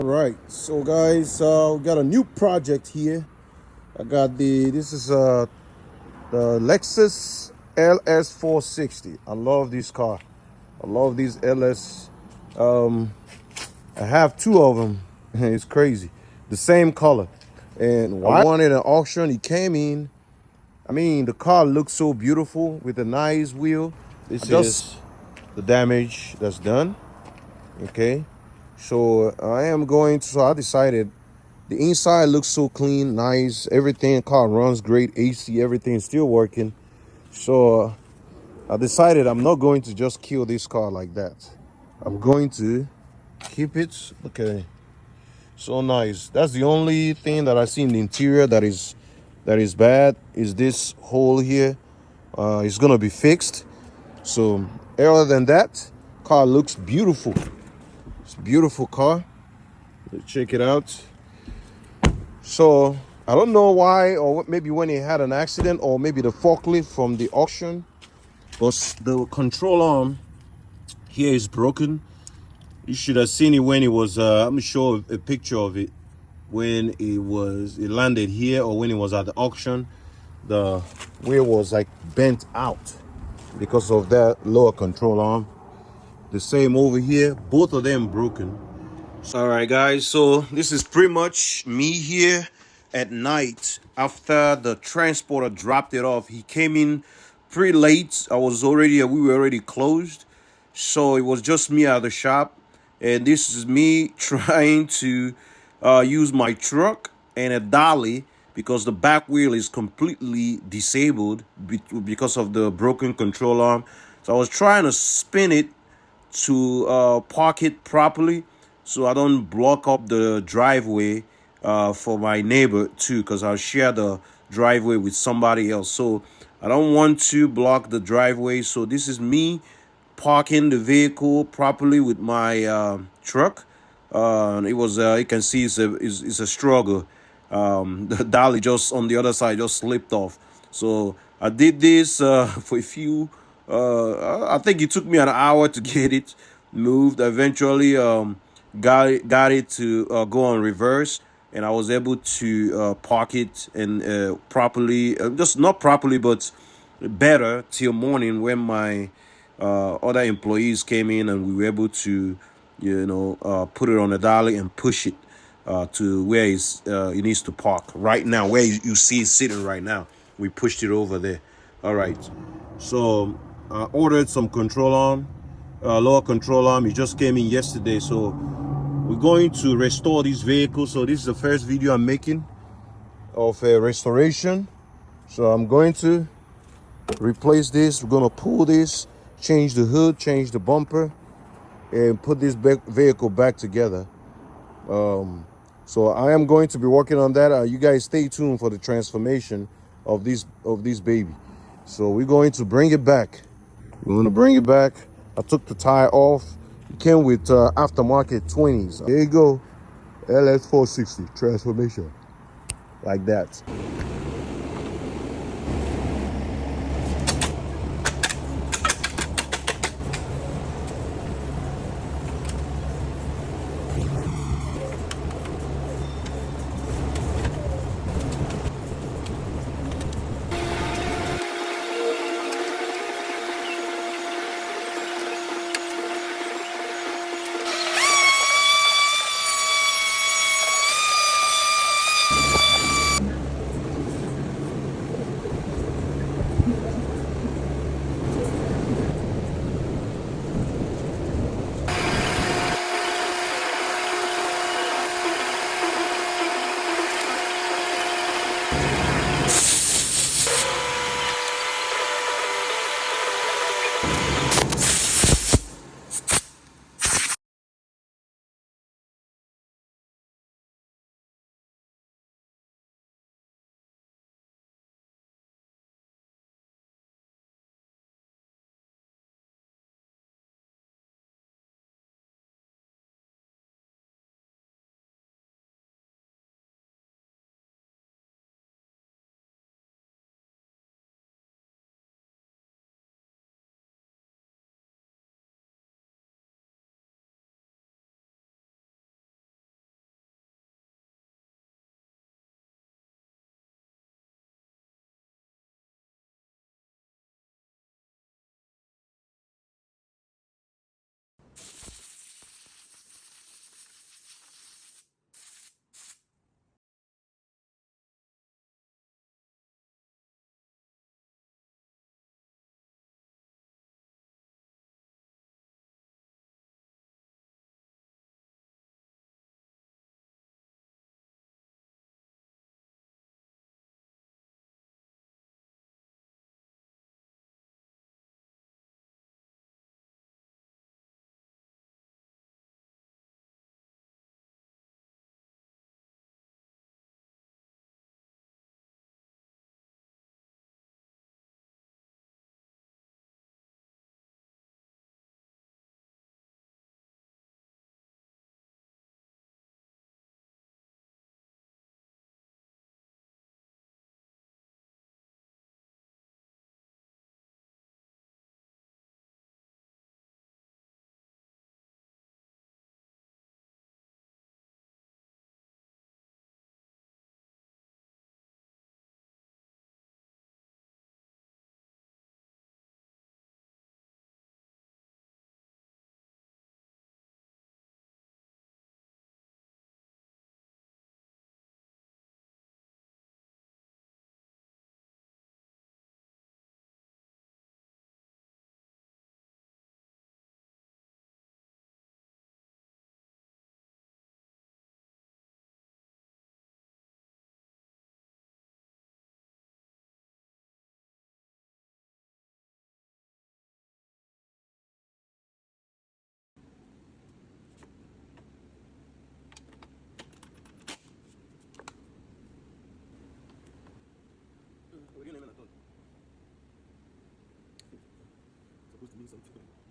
All right, so guys, we got a new project here. I got this is the Lexus LS 460. I love this car. I love these LS. Um, I have two of them. It's crazy. The same color. And I wanted an auction. He came in. I mean, the car looks so beautiful with a nice wheel. This is the damage that's done. Okay. So I am going to, so I decided the inside looks so clean, nice, everything. Car runs great, AC, everything is still working. So I decided I'm not going to just kill this car like that. I'm going to keep it. Look at it, so nice. That's the only thing that I see in the interior that is bad is this hole here. It's gonna be fixed. So other than that, car looks beautiful. It's a beautiful car. Let's check it out. So I don't know why, or maybe when he had an accident, or maybe the forklift from the auction, but the control arm here is broken. You should have seen it when it was. I'm gonna show a picture of it when it landed here, or when it was at the auction. The wheel was like bent out because of that lower control arm. The same over here, both of them broken. All right, guys, so this is pretty much me here at night after the transporter dropped it off. He came in pretty late. We were already closed, so it was just me at the shop. And this is me trying to use my truck and a dolly because the back wheel is completely disabled because of the broken control arm. So I was trying to spin it to park it properly so I don't block up the driveway for my neighbor too, because I'll share the driveway with somebody else. So I don't want to block the driveway. So this is me parking the vehicle properly with my truck. It was you can see it's a struggle. The dolly just on the other side just slipped off. So I did this for a few. I think it took me an hour to get it moved. Eventually, got it to go on reverse, and I was able to park it and properly, just not properly, but better till morning when my other employees came in, and we were able to, put it on a dolly and push it to where it needs to park right now, where you see it sitting right now. We pushed it over there. All right. So I ordered some control arm, lower control arm. It just came in yesterday. So we're going to restore this vehicle. So this is the first video I'm making of a restoration. So I'm going to replace this. We're going to pull this, change the hood, change the bumper, and put this vehicle back together. So I am going to be working on that. You guys stay tuned for the transformation of this baby. So we're going to bring it back. We're going to bring it back. I took the tire off. It came with aftermarket 20s. There you go. LS 460 transformation. Like that. me some too.